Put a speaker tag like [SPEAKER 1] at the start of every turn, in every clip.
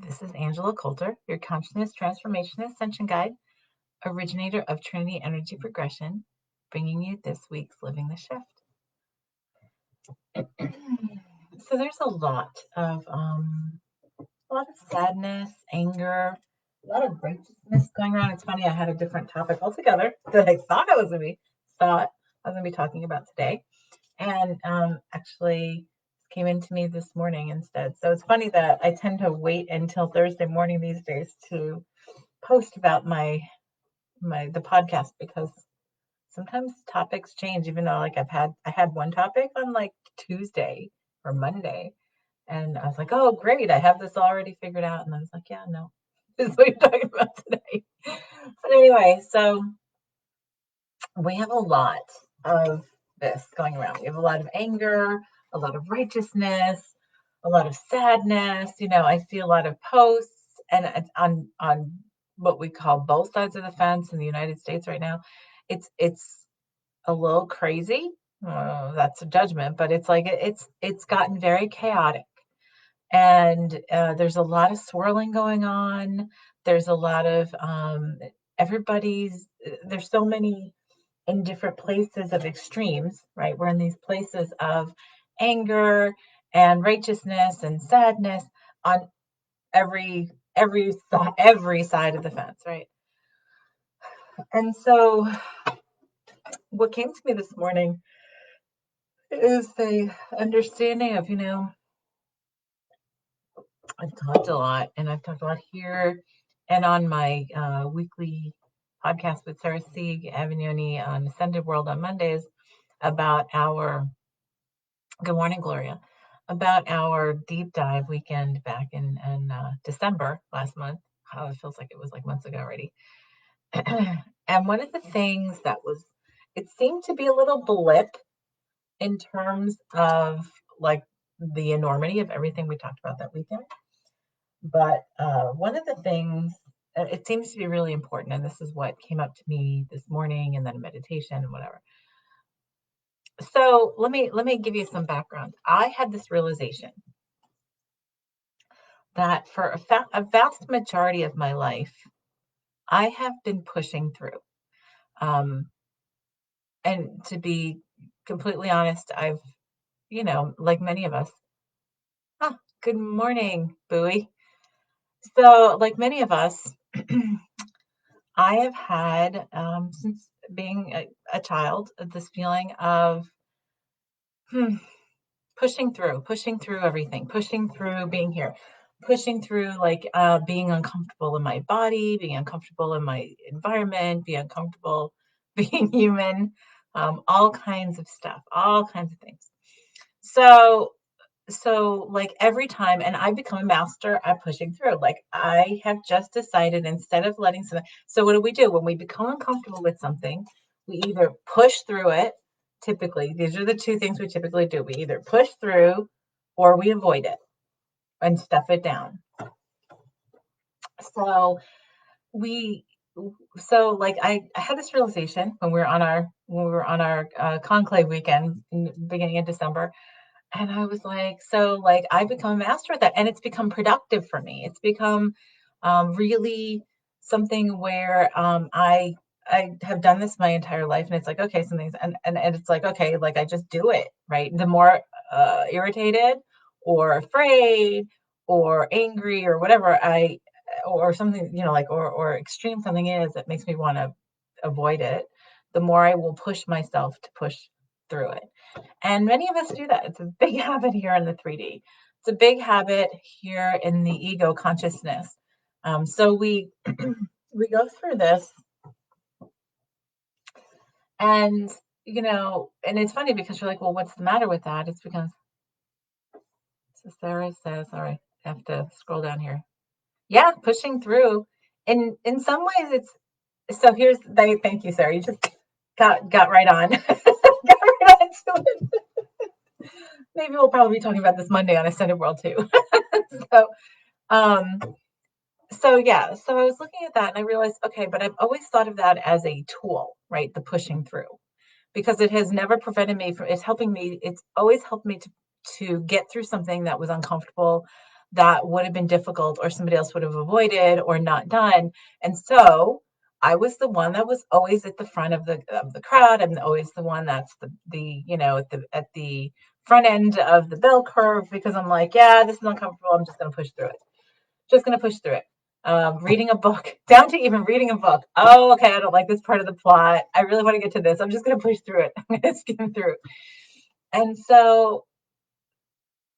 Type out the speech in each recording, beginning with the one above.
[SPEAKER 1] This is Angela Coulter, your Consciousness Transformation Ascension Guide, originator of Trinity Energy Progression, bringing you this week's Living the Shift. So there's a lot of sadness, anger, a lot of righteousness going around. It's funny, I had a different topic altogether that I thought I was going to be talking about today, and actually came into me this morning instead. So it's funny that I tend to wait until Thursday morning these days to post about the podcast, because sometimes topics change, even though I had one topic on like Tuesday or Monday, and I was like, oh great, I have this already figured out, and I was like, yeah, no, this is what you're talking about today. But anyway, so we have a lot of this going around. We have a lot of anger, a lot of righteousness, a lot of sadness. I see a lot of posts, and it's on what we call both sides of the fence in the United States right now. It's a little crazy. That's a judgment, but it's gotten very chaotic, and there's a lot of swirling going on. There's a lot of there's so many in different places of extremes, right? We're in these places of anger and righteousness and sadness on every side of the fence, right? And so what came to me this morning is the understanding of, I've talked a lot, and I've talked a lot here and on my weekly podcast with Sarah Sieg, Avignoni on Ascended World on Mondays, about our Good morning, Gloria. About our deep dive weekend back in December last month. How it feels like it was like months ago already. And one of the things it seemed to be a little blip in terms of like the enormity of everything we talked about that weekend. But one of the things, it seems to be really important, and this is what came up to me this morning, and then meditation and whatever. So let me give you some background. I had this realization that for a vast majority of my life, I have been pushing through. And to be completely honest, I've, like many of us, good morning, Bowie. So like many of us, I have had, since being a child, this feeling of pushing through everything, pushing through being here, pushing through being uncomfortable in my body, being uncomfortable in my environment, being uncomfortable being human, all kinds of stuff, all kinds of things. So like every time, and I become a master at pushing through. Like I have just decided, instead of letting something, so what do we do when we become uncomfortable with something? We either push through it. Typically, these are the two things we typically do. We either push through or we avoid it and stuff it down. So I had this realization when we were on our conclave weekend in the beginning of December. And I was like, I've become a master at that, and it's become productive for me. It's become really something where I have done this my entire life, and it's like, okay, some things, and it's like, okay, like I just do it, right? The more irritated or afraid or angry or whatever or something, or extreme something is that makes me want to avoid it, the more I will push myself to push through it. And many of us do that. It's a big habit here in the 3D. It's a big habit here in the ego consciousness. So we we go through this, and and it's funny because you're like, well, what's the matter with that? It's because, so Sarah says, all right, I have to scroll down here. Yeah, pushing through. In some ways, it's so. Thank you, Sarah. You just got right on. Got right onto it. Maybe we'll probably be talking about this Monday on Ascended World too. So, yeah. So I was looking at that and I realized, okay, but I've always thought of that as a tool, right? The pushing through, because it has never prevented me from. It's helping me. It's always helped me to get through something that was uncomfortable, that would have been difficult or somebody else would have avoided or not done. And so I was the one that was always at the front of the crowd. I'm always the one that's the at the front end of the bell curve, because I'm like, yeah, this is uncomfortable. I'm just going to push through it. Just going to push through it. Reading a book, down to even reading a book. Oh, okay, I don't like this part of the plot. I really want to get to this. I'm just going to push through it. I'm going to skim through. And so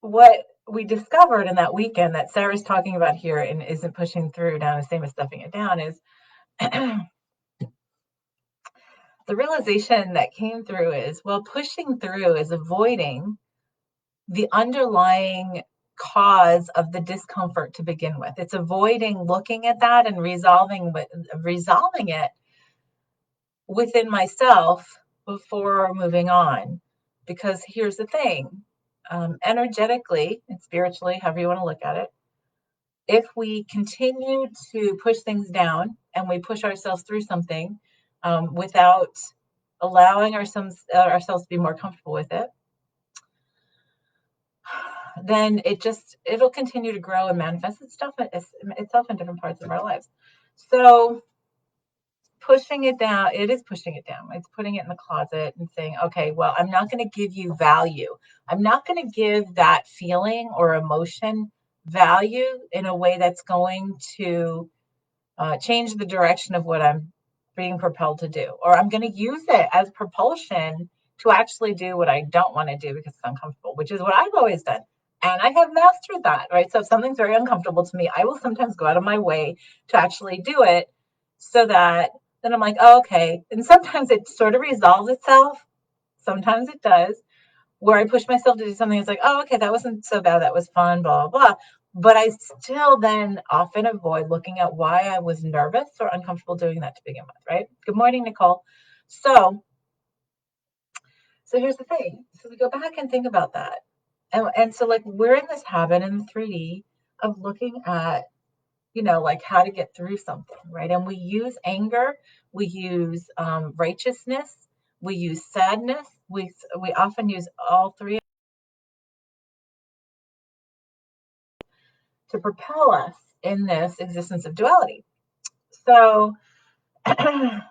[SPEAKER 1] what we discovered in that weekend that Sarah's talking about here and isn't pushing through down, the same as stuffing it down, is the realization that came through is, well, pushing through is avoiding the underlying cause of the discomfort to begin with. It's avoiding looking at that and resolving it within myself before moving on. Because here's the thing, energetically and spiritually, however you want to look at it, if we continue to push things down and we push ourselves through something without allowing ourselves to be more comfortable with it, then it'll continue to grow and manifest itself in different parts of our lives. So pushing it down, it is pushing it down. It's putting it in the closet and saying, okay, well, I'm not going to give you value. I'm not going to give that feeling or emotion value in a way that's going to change the direction of what I'm being propelled to do. Or I'm going to use it as propulsion to actually do what I don't want to do because it's uncomfortable, which is what I've always done. And I have mastered that, right? So if something's very uncomfortable to me, I will sometimes go out of my way to actually do it, so that then I'm like, oh, okay. And sometimes it sort of resolves itself. Sometimes it does, where I push myself to do something. It's like, oh, okay, that wasn't so bad. That was fun, blah, blah, blah. But I still then often avoid looking at why I was nervous or uncomfortable doing that to begin with, right? Good morning, Nicole. So here's the thing. So we go back and think about that. And so like we're in this habit in 3D of looking at, like how to get through something, right? And we use anger, we use righteousness, we use sadness. We often use all three to propel us in this existence of duality. So as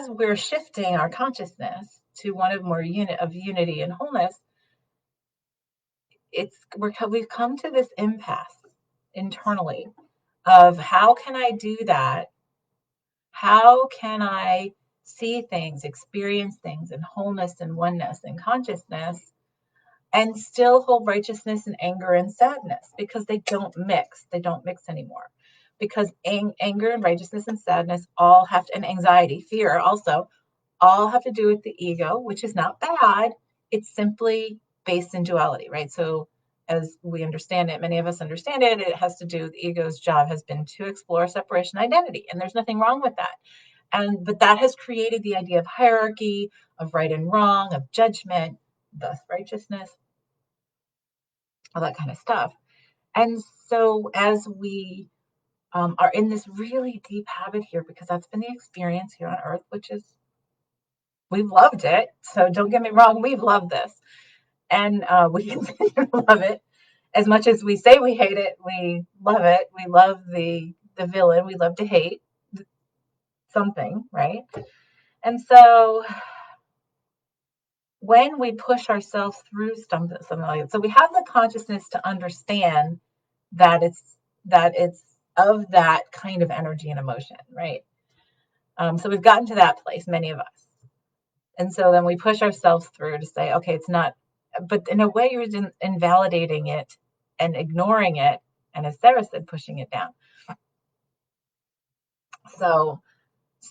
[SPEAKER 1] we're shifting our consciousness to one of more unity and wholeness, we've come to this impasse internally of how can I do that? How can I see things, experience things in wholeness and oneness and consciousness, and still hold righteousness and anger and sadness? Because they don't mix. They don't mix anymore. Because anger and righteousness and sadness all have to, and anxiety, fear also, all have to do with the ego, which is not bad. It's simply based in duality, right? So as we understand it, many of us understand it, it has to do, the ego's job has been to explore separation identity. And there's nothing wrong with that. But that has created the idea of hierarchy, of right and wrong, of judgment, thus righteousness, all that kind of stuff. And so as we are in this really deep habit here, because that's been the experience here on earth, which is, we've loved it. So don't get me wrong, we've loved this. And we continue to love it. As much as we say we hate it, we love it. We love the villain. We love to hate something, right? And so when we push ourselves through something like that, so we have the consciousness to understand that it's of that kind of energy and emotion, right? So we've gotten to that place, many of us. And so then we push ourselves through to say, okay, it's not, but in a way you're invalidating it and ignoring it. And as Sarah said, pushing it down. So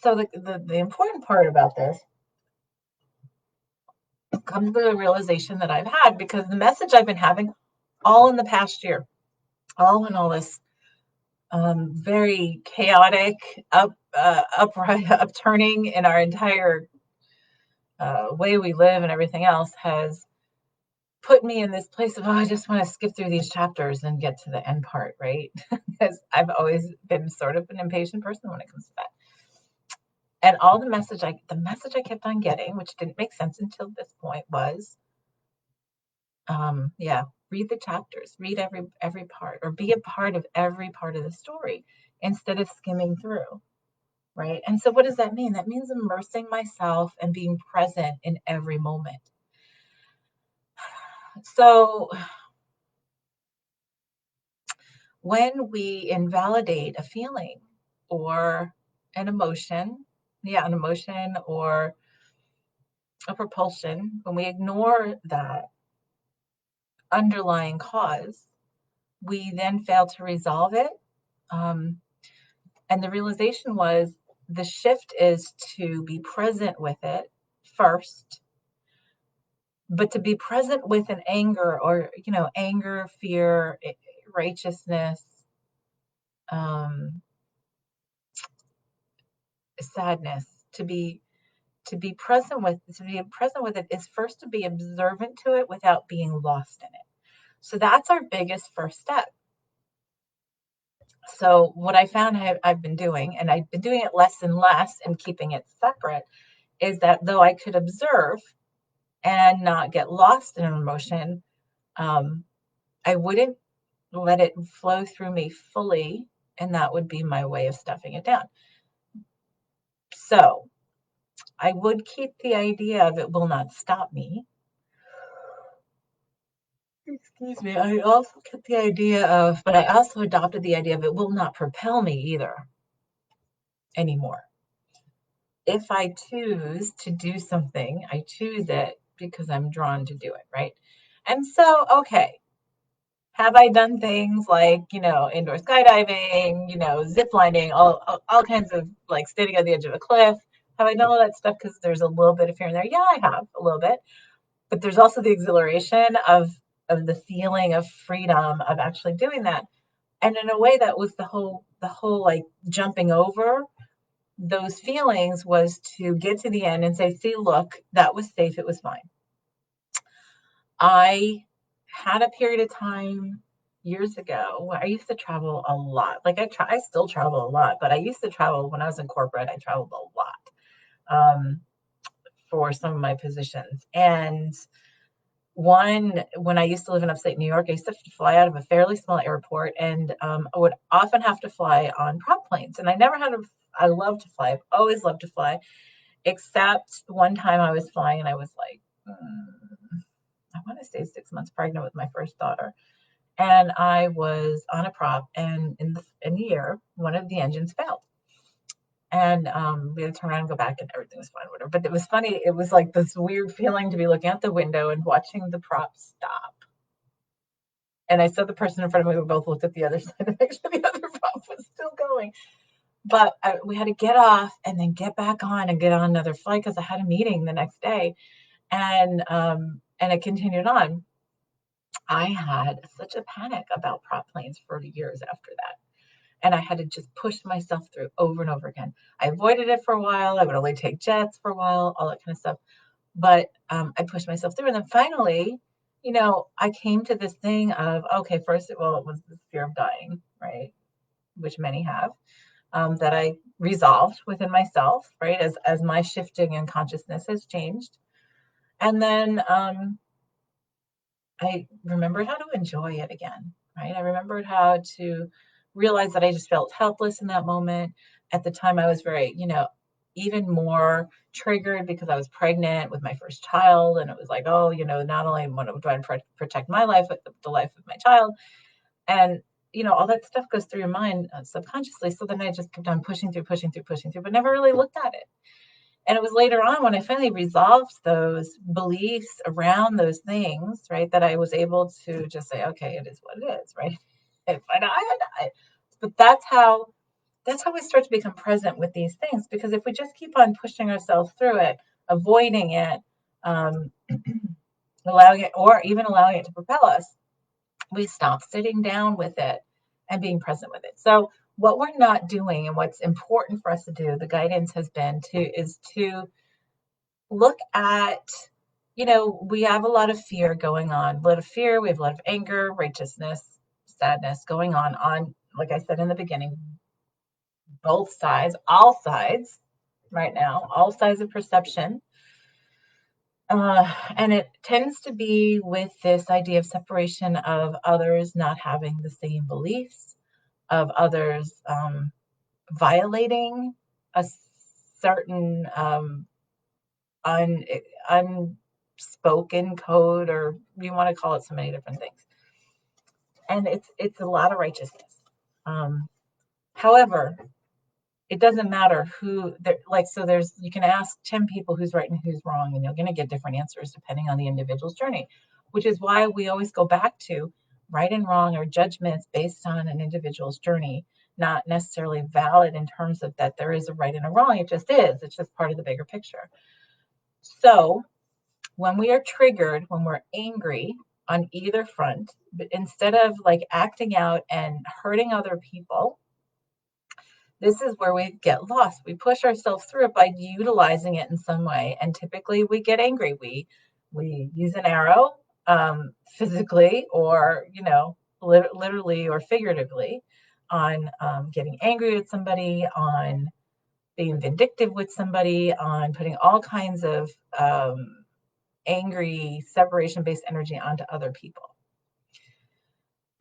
[SPEAKER 1] the important part about this comes to the realization that I've had, because the message I've been having all in the past year, all in all this very chaotic upturning in our entire way we live and everything else, has put me in this place of, oh, I just want to skip through these chapters and get to the end part, right? Because I've always been sort of an impatient person when it comes to that. And all the message I kept on getting, which didn't make sense until this point, was, read the chapters, read every part, or be a part of every part of the story instead of skimming through, right? And so what does that mean? That means immersing myself and being present in every moment. So when we invalidate a feeling or an emotion, an emotion or a propulsion, when we ignore that underlying cause, we then fail to resolve it. Um, and the realization was the shift is to be present with it first, but to be present with an anger or, anger, fear, righteousness, um, sadness, to be present with it is first to be observant to it without being lost in it. So that's our biggest first step. So what I found I've been doing, and I've been doing it less and less and keeping it separate, is that though I could observe and not get lost in an emotion, I wouldn't let it flow through me fully, and that would be my way of stuffing it down. So I would keep the idea of it will not stop me. Excuse me. I also kept the idea of, but I also adopted the idea of it will not propel me either anymore. If I choose to do something, I choose it because I'm drawn to do it, right? And so, okay, have I done things like, indoor skydiving, zip lining, all kinds of like standing on the edge of a cliff? Have I done all that stuff because there's a little bit of fear in there? Yeah, I have a little bit. But there's also the exhilaration of the feeling of freedom of actually doing that. And in a way that was the whole like jumping over those feelings was to get to the end and say, see, look, that was safe. It was fine. I had a period of time years ago where I used to travel a lot. Like I still travel a lot, but I used to travel when I was in corporate. I traveled a lot for some of my positions. And when I used to live in upstate New York, I used to fly out of a fairly small airport, and I would often have to fly on prop planes. And I love to fly. I've always loved to fly, except one time I was flying and I was like, I want to say 6 months pregnant with my first daughter. And I was on a prop, and in the air, one of the engines failed. And we had to turn around and go back, and everything was fine, whatever. But it was funny. It was like this weird feeling to be looking out the window and watching the prop stop. And I saw the person in front of me. We both looked at the other side to make sure the other prop was still going. But we had to get off and then get back on and get on another flight because I had a meeting the next day, and it continued on. I had such a panic about prop planes for years after that. And I had to just push myself through over and over again. I avoided it for a while. I would only take jets for a while, all that kind of stuff. But I pushed myself through. And then finally, I came to this thing of, okay, first of all, it was the fear of dying, right? Which many have, that I resolved within myself, right? As my shifting in consciousness has changed. And then I remembered how to enjoy it again, right? I remembered how to realize that I just felt helpless in that moment. At the time, I was very, even more triggered because I was pregnant with my first child. And it was like, oh, not only do I protect my life, but the life of my child. And, all that stuff goes through your mind subconsciously. So then I just kept on pushing through, but never really looked at it. And it was later on when I finally resolved those beliefs around those things, right, that I was able to just say, okay, it is what it is, right? If I die, I die. But that's how we start to become present with these things. Because if we just keep on pushing ourselves through it, avoiding it, um, allowing it, or even allowing it to propel us, we stop sitting down with it and being present with it. So what we're not doing, and what's important for us to do, the guidance has been to look at, we have a lot of fear going on, a lot of fear, we have a lot of anger, righteousness, sadness going on, like I said in the beginning, both sides, all sides right now, all sides of perception. And it tends to be with this idea of separation of others not having the same beliefs, of others violating a certain un, unspoken code, or you want to call it so many different things. And it's a lot of righteousness. However, it doesn't matter who there, like, so there's, you can ask 10 people who's right and who's wrong, and you're going to get different answers depending on the individual's journey, which is why we always go back to right and wrong or judgments based on an individual's journey, not necessarily valid in terms of that there is a right and a wrong. It just is. It's just part of the bigger picture. So when we are triggered, when we're angry on either front, instead of like acting out and hurting other people, this is where we get lost. We push ourselves through it by utilizing it in some way, and typically we get angry. We use an arrow, physically, or literally or figuratively, on getting angry with somebody, on being vindictive with somebody, on putting all kinds of angry separation-based energy onto other people.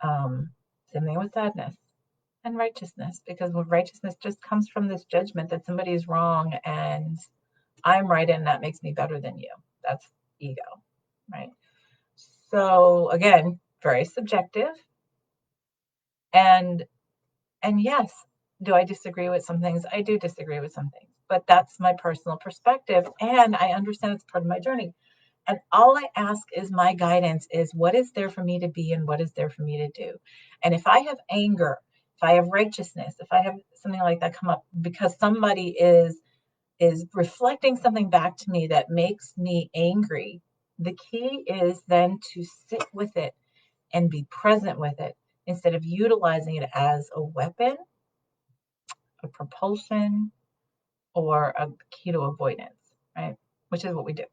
[SPEAKER 1] Same thing with sadness and righteousness, because righteousness just comes from this judgment that somebody is wrong and I'm right, and that makes me better than you. That's ego, right? So again, very subjective. And yes, do I disagree with some things? I do disagree with some things, but that's my personal perspective, and I understand it's part of my journey. And all I ask is my guidance is what is there for me to be and what is there for me to do. And if I have anger, if I have righteousness, if I have something like that come up because somebody is reflecting something back to me that makes me angry, the key is then to sit with it and be present with it instead of utilizing it as a weapon, a propulsion, or a key to avoidance, right? Which is what we do.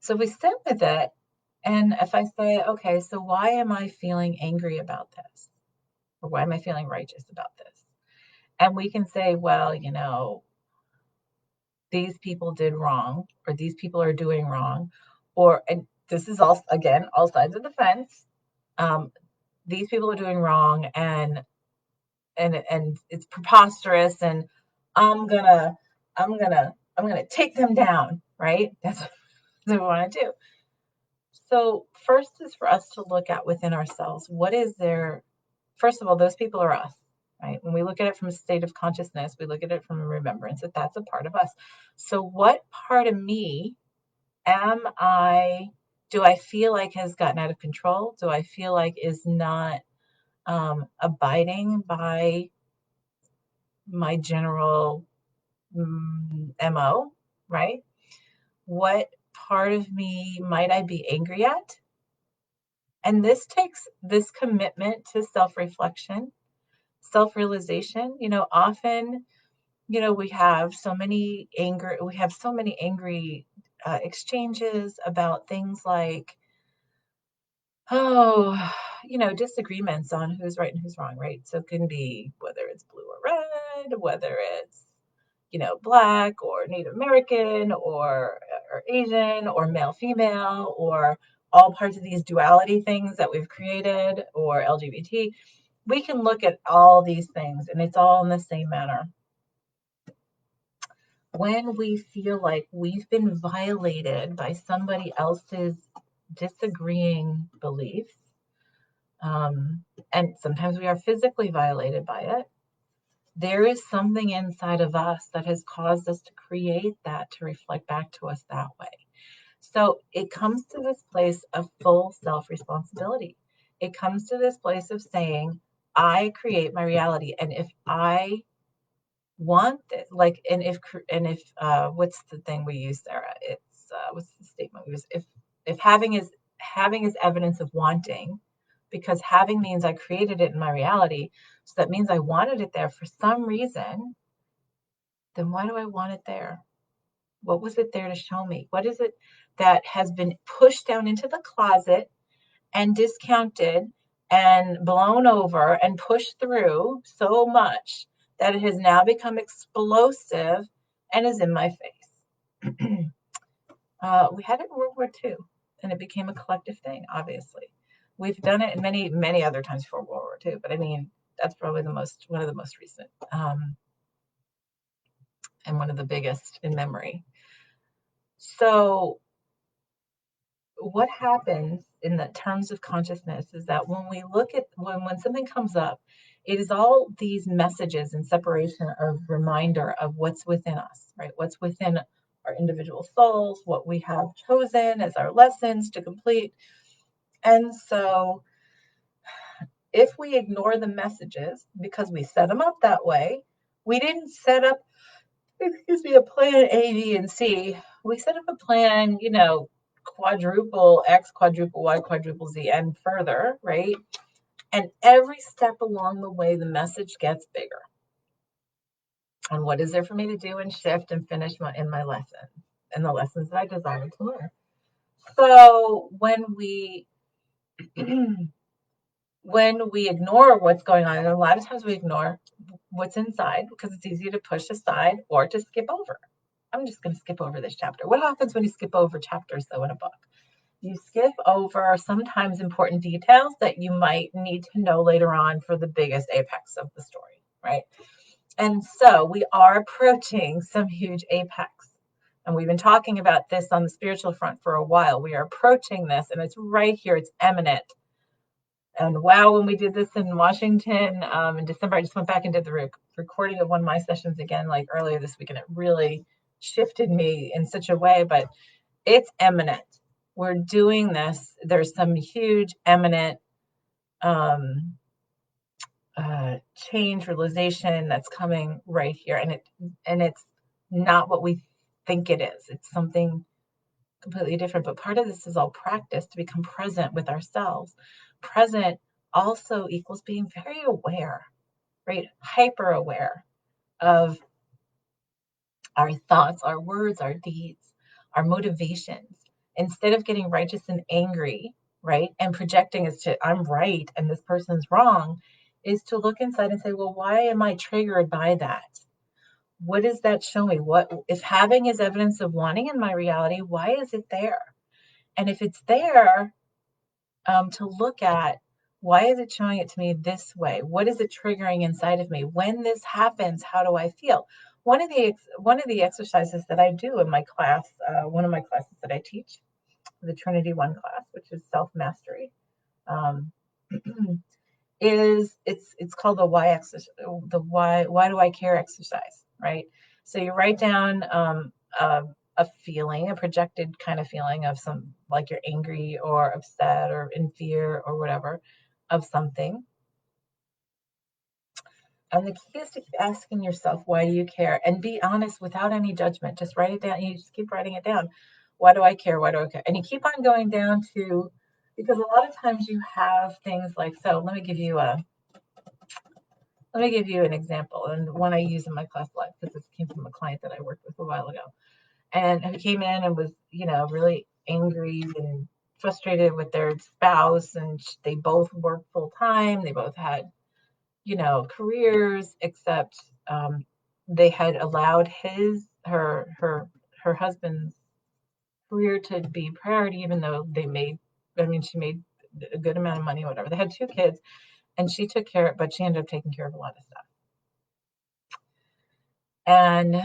[SPEAKER 1] So we sit with it, and if I say, okay, so why am I feeling angry about this? Or why am I feeling righteous about this? And we can say, well, these people did wrong, or these people are doing wrong, and this is all, again, all sides of the fence. These people are doing wrong, and it's preposterous, and I'm gonna, I'm gonna take them down, right? That's what we want to do. So first is for us to look at within ourselves, what is there? First of all, those people are us, right? When we look at it from a state of consciousness, we look at it from a remembrance that that's a part of us. So what part of me do I feel like has gotten out of control? Do I feel like is not abiding by my general MO, right? What part of me might I be angry at? And this takes this commitment to self-reflection, self-realization. Often, we have so many angry exchanges about things like, oh, disagreements on who's right and who's wrong, right? So it can be whether it's blue or red, whether it's, Black or Native American or Asian or male, female, or all parts of these duality things that we've created, or LGBT. We can look at all these things and it's all in the same manner. When we feel like we've been violated by somebody else's disagreeing beliefs, and sometimes we are physically violated by it, there is something inside of us that has caused us to create that, to reflect back to us that way. So it comes to this place of full self-responsibility. It comes to this place of saying, I create my reality. And if I want this, like, and if what's the thing we use, Sarah? It's what's the statement we use? If having is evidence of wanting, because having means I created it in my reality, so that means I wanted it there for some reason. Then why do I want it there? What was it there to show me? What is it that has been pushed down into the closet and discounted and blown over and pushed through so much that it has now become explosive and is in my face? We had it in World War II, and it became a collective thing, obviously. We've done it many, many other times before World War II, but I mean, that's probably one of the most recent, and one of the biggest in memory. So what happens in the terms of consciousness is that when we look at when something comes up, it is all these messages and separation of reminder of what's within us, right? What's within our individual souls, what we have chosen as our lessons to complete. And so if we ignore the messages because we set them up that way, we didn't set up, excuse me, a plan A, B, and C. We set up a plan, quadruple X, quadruple Y, quadruple Z, and further, right? And every step along the way, the message gets bigger. And what is there for me to do and shift and finish in my lesson and the lessons that I desire to learn? So when we ignore what's going on, and a lot of times we ignore what's inside because it's easy to push aside or to skip over. I'm just going to skip over this chapter. What happens when you skip over chapters, though, in a book? You skip over sometimes important details that you might need to know later on for the biggest apex of the story, right? And so we are approaching some huge apex. And we've been talking about this on the spiritual front for a while. We are approaching this, and it's right here, it's imminent. And wow, when we did this in Washington in December, I just went back and did the recording of one of my sessions again, like earlier this week, and it really shifted me in such a way, but it's imminent. We're doing this. There's some huge imminent change, realization that's coming right here. And it's not what we think it is. It's something completely different. But part of this is all practice to become present with ourselves. Present also equals being very aware, right? Hyper aware of our thoughts, our words, our deeds, our motivations. Instead of getting righteous and angry, right, and projecting as to I'm right and this person's wrong, is to look inside and say, well, why am I triggered by that? What does that show me? What if having is evidence of wanting in my reality? Why is it there? And if it's there, to look at, why is it showing it to me this way? What is it triggering inside of me? When this happens, how do I feel? One of the exercises that I do in my class, one of my classes that I teach, the Trinity One class, which is self mastery, um, it's called the why exercise, the why do I care exercise, right? So you write down a feeling, a projected kind of feeling of some, like you're angry or upset or in fear or whatever of something. And the key is to keep asking yourself, why do you care? And be honest without any judgment. Just write it down. You just keep writing it down. Why do I care? Why do I care? And you keep on going down to, because a lot of times you have things like, so let me give you an example, and one I use in my class a lot because this came from a client that I worked with a while ago, and who came in and was, really angry and frustrated with their spouse, and they both worked full time. They both had, careers, except they had allowed her husband's career to be priority, even though she made a good amount of money, whatever. They had 2 kids, and she took care, but she ended up taking care of a lot of stuff. And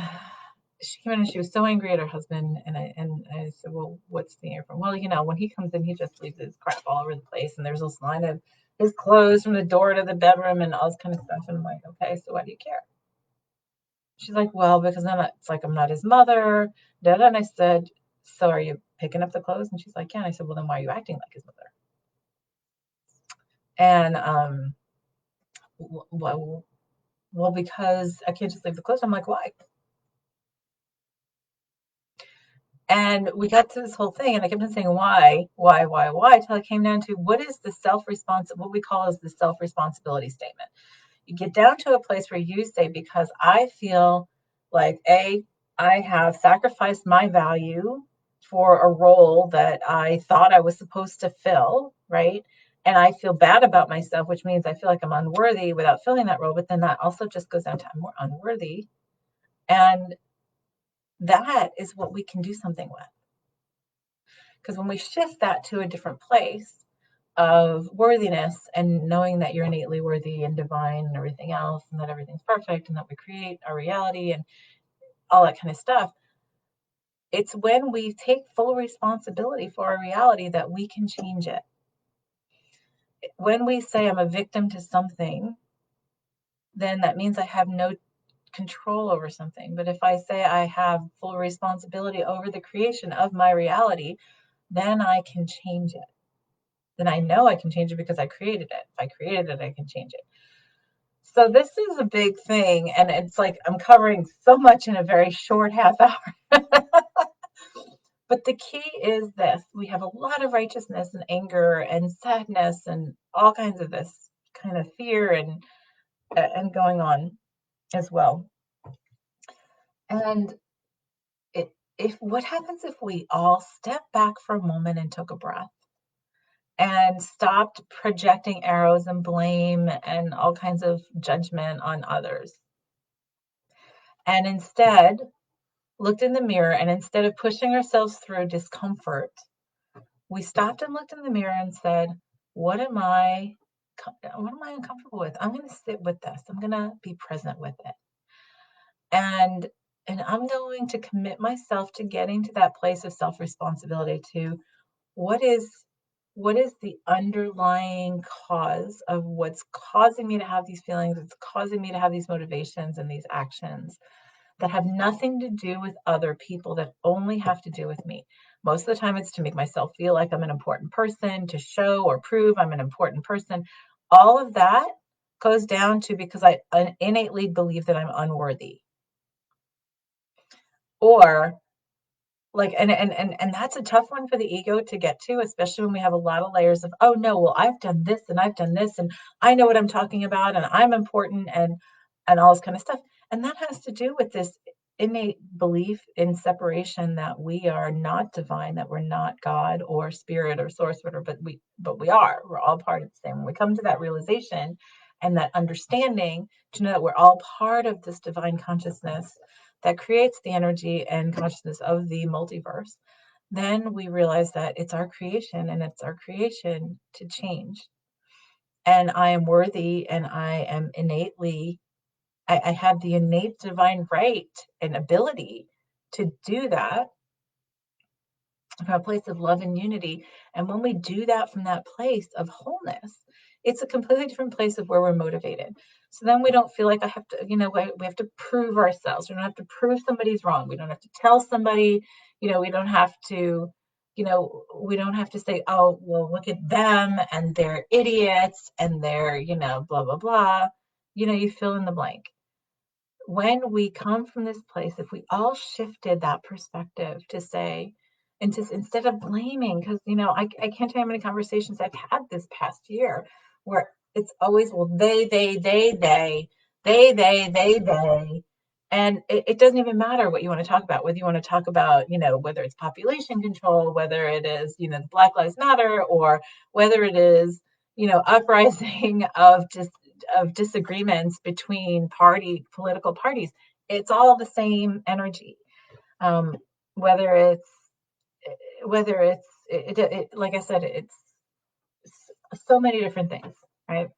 [SPEAKER 1] she came in and she was so angry at her husband. And I said, well, what's the air from? Well, when he comes in, he just leaves his crap all over the place. And there's this line of his clothes from the door to the bedroom and all this kind of stuff. And I'm like, okay, so why do you care? She's like, well, because it's like I'm not his mother. And I said, so are you picking up the clothes? And she's like, yeah. And I said, well, then why are you acting like his mother? And well, because I can't just leave the clothes. I'm like, why? And we got to this whole thing, and I kept on saying, why, till I came down to what is the what we call as the self-responsibility statement. You get down to a place where you say, because I feel like, I have sacrificed my value for a role that I thought I was supposed to fill, right? And I feel bad about myself, which means I feel like I'm unworthy without filling that role. But then that also just goes down to I'm more unworthy. And that is what we can do something with. Because when we shift that to a different place of worthiness and knowing that you're innately worthy and divine and everything else, and that everything's perfect and that we create our reality and all that kind of stuff, it's when we take full responsibility for our reality that we can change it. When we say I'm a victim to something, then that means I have no control over something. But if I say I have full responsibility over the creation of my reality, then I can change it. Then I know I can change it because I created it. If I created it, I can change it. So this is a big thing. And it's like I'm covering so much in a very short half hour. But the key is this: we have a lot of righteousness and anger and sadness and all kinds of this kind of fear and going on as well. And if what happens if we all step back for a moment and took a breath and stopped projecting arrows and blame and all kinds of judgment on others, and instead looked in the mirror, and instead of pushing ourselves through discomfort, we stopped and looked in the mirror and said, what am I uncomfortable with? I'm going to sit with this. I'm going to be present with it. And I'm going to commit myself to getting to that place of self-responsibility to what is the underlying cause of what's causing me to have these feelings, it's causing me to have these motivations and these actions that have nothing to do with other people, that only have to do with me. Most of the time it's to make myself feel like I'm an important person, to show or prove I'm an important person. All of that goes down to because I innately believe that I'm unworthy. Or like, and that's a tough one for the ego to get to, especially when we have a lot of layers of, oh no, well, I've done this and I've done this and I know what I'm talking about and I'm important and all this kind of stuff. And that has to do with this innate belief in separation, that we are not divine, that we're not God or spirit or source, whatever, but we are. We're all part of the same. When we come to that realization and that understanding to know that we're all part of this divine consciousness that creates the energy and consciousness of the multiverse, then we realize that it's our creation and it's our creation to change. And I am worthy and I am innately, I have the innate divine right and ability to do that from a place of love and unity. And when we do that from that place of wholeness, it's a completely different place of where we're motivated. So then we don't feel like I have to, we have to prove ourselves. We don't have to prove somebody's wrong. We don't have to tell somebody, we don't have to, we don't have to say, oh, well, look at them and they're idiots and they're, blah, blah, blah. You fill in the blank. When we come from this place, if we all shifted that perspective to say, and just instead of blaming, because I can't tell you how many conversations I've had this past year where it's always, well, they, and it doesn't even matter what you want to talk about, whether you want to talk about, whether it's population control, whether it is, the Black Lives Matter, or whether it is, uprising of disagreements between political parties. It's all the same energy. Um, whether it's like I said, it's so many different things, right?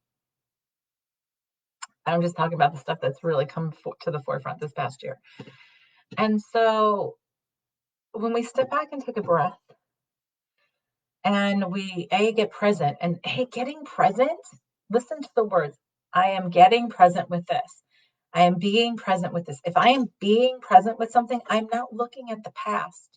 [SPEAKER 1] I'm just talking about the stuff that's really come to the forefront this past year. And so when we step back and take a breath and we get present, and getting present, listen to the words. I am getting present with this. I am being present with this. If I am being present with something, I'm not looking at the past.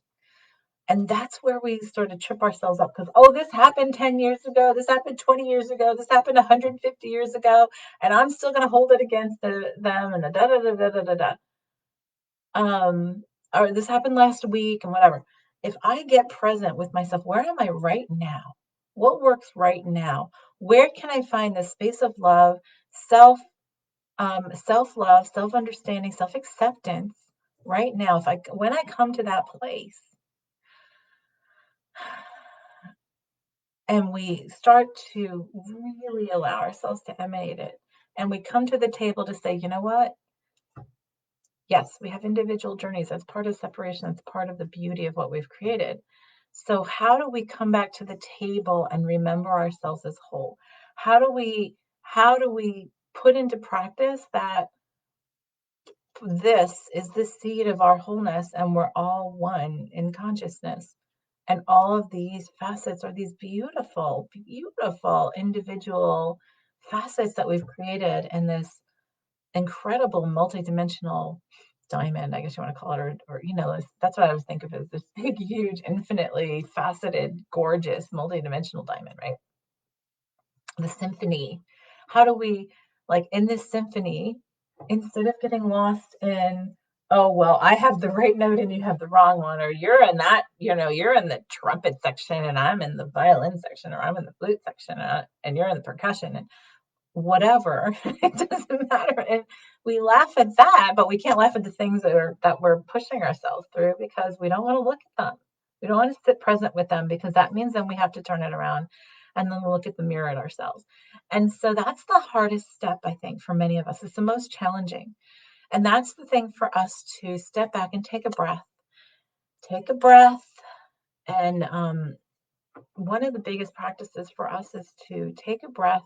[SPEAKER 1] And that's where we sort of trip ourselves up, because, oh, this happened 10 years ago. This happened 20 years ago. This happened 150 years ago. And I'm still going to hold it against them and the da da da da da da da. Or this happened last week and whatever. If I get present with myself, where am I right now? What works right now? Where can I find the space of love, self-love, self-understanding, self-acceptance right now? When I come to that place and we start to really allow ourselves to emanate it, and we come to the table to say, you know what? Yes, we have individual journeys. That's part of separation. That's part of the beauty of what we've created. So how do we come back to the table and remember ourselves as whole? How do we how do we put into practice that this is the seed of our wholeness and we're all one in consciousness? And all of these facets are these beautiful, beautiful individual facets that we've created in this incredible multidimensional diamond, I guess you want to call it, or that's what I was thinking of as this big, huge, infinitely faceted, gorgeous, multidimensional diamond, right? The symphony. How do we, like in this symphony, instead of getting lost in, oh, well, I have the right note and you have the wrong one, or you're in that, you're in the trumpet section and I'm in the violin section, or I'm in the flute section and you're in the percussion. And whatever. It doesn't matter. And we laugh at that, but we can't laugh at the things that we're pushing ourselves through because we don't want to look at them. We don't want to sit present with them because that means then we have to turn it around and then look at the mirror at ourselves. And so that's the hardest step, I think, for many of us. It's the most challenging. And that's the thing for us to step back and take a breath. Take a breath. And one of the biggest practices for us is to take a breath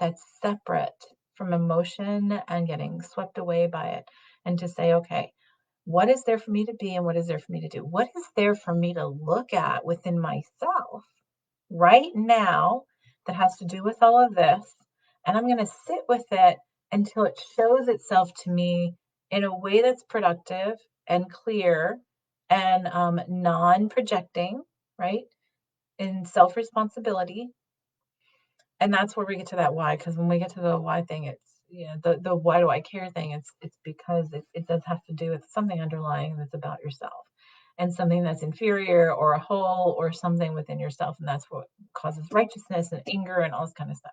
[SPEAKER 1] that's separate from emotion and getting swept away by it, and to say, okay, what is there for me to be and what is there for me to do? What is there for me to look at within myself right now that has to do with all of this? And I'm going to sit with it until it shows itself to me in a way that's productive and clear and non-projecting, right? In self-responsibility. And that's where we get to that why, because when we get to the why thing, it's the why do I care thing, it's because it does have to do with something underlying that's about yourself, and something that's inferior or a whole or something within yourself, and that's what causes righteousness and anger and all this kind of stuff,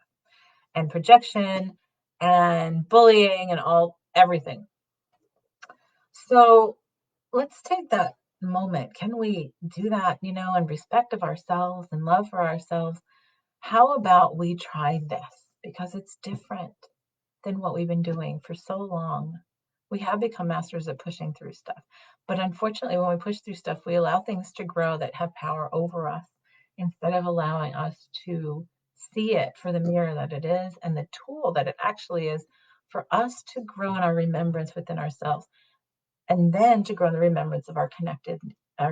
[SPEAKER 1] and projection and bullying and all everything. So let's take that moment. Can we do that, in respect of ourselves and love for ourselves? How about we try this? Because it's different than what we've been doing for so long. We have become masters at pushing through stuff. But unfortunately, when we push through stuff, we allow things to grow that have power over us instead of allowing us to see it for the mirror that it is and the tool that it actually is for us to grow in our remembrance within ourselves, and then to grow in the remembrance of our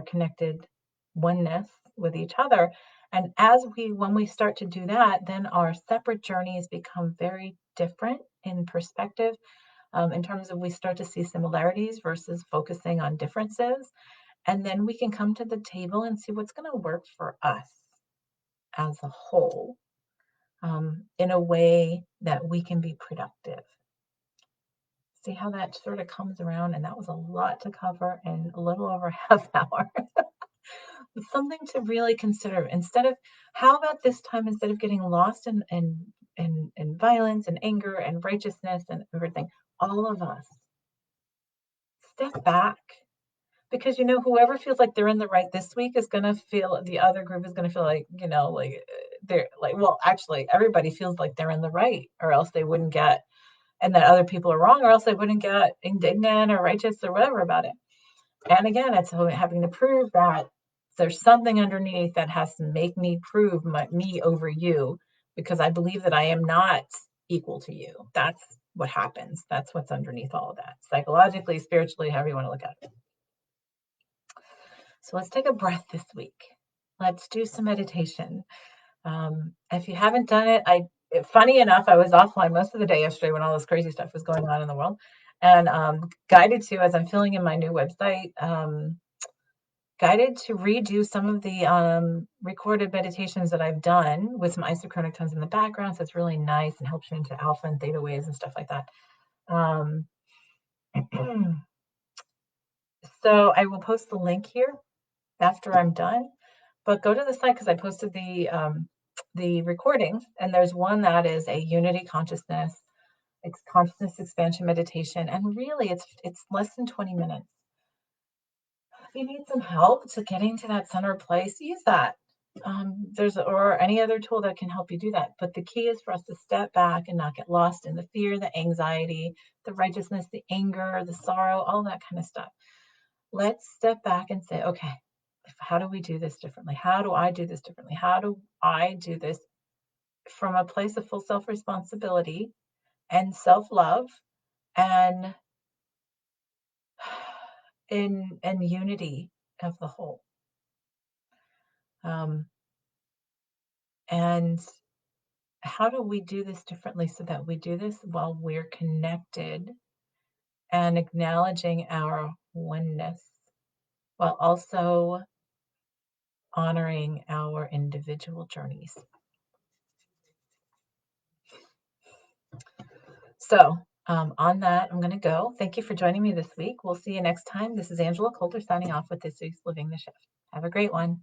[SPEAKER 1] connected oneness with each other. And when we start to do that, then our separate journeys become very different in perspective, in terms of we start to see similarities versus focusing on differences. And then we can come to the table and see what's going to work for us as a whole, in a way that we can be productive. See how that sort of comes around? And that was a lot to cover in a little over half hour. Something to really consider. How about this time, instead of getting lost in violence and anger and righteousness and everything, all of us step back, because whoever feels like they're in the right this week is going to feel, the other group is going to feel like, they're like, well, actually everybody feels like they're in the right, or else they wouldn't get, and that other people are wrong, or else they wouldn't get indignant or righteous or whatever about it. And again, it's having to prove that there's something underneath that has to make me prove me over you, because I believe that I am not equal to you. That's what happens. That's what's underneath all of that, psychologically, spiritually, however you want to look at it. So let's take a breath this week. Let's do some meditation. If you haven't done it, funny enough, I was offline most of the day yesterday when all this crazy stuff was going on in the world, and guided to, as I'm filling in my new website, guided to redo some of the recorded meditations that I've done with some isochronic tones in the background. So it's really nice and helps you into alpha and theta waves and stuff like that. So I will post the link here after I'm done. But go to the site, because I posted the recordings, and there's one that is a unity consciousness expansion meditation, and really it's less than 20 minutes. If you need some help to getting to that center place, use that. There's or any other tool that can help you do that. But the key is for us to step back and not get lost in the fear, the anxiety, the righteousness, the anger, the sorrow, all that kind of stuff. Let's step back and say, okay, how do we do this differently? How do I do this differently? How do I do this from a place of full self responsibility and self love and in unity of the whole? Um, and how do we do this differently so that we do this while we're connected and acknowledging our oneness while also honoring our individual journeys? So, on that, I'm going to go. Thank you for joining me this week. We'll see you next time. This is Angela Coulter signing off with this week's Living the Shift. Have a great one.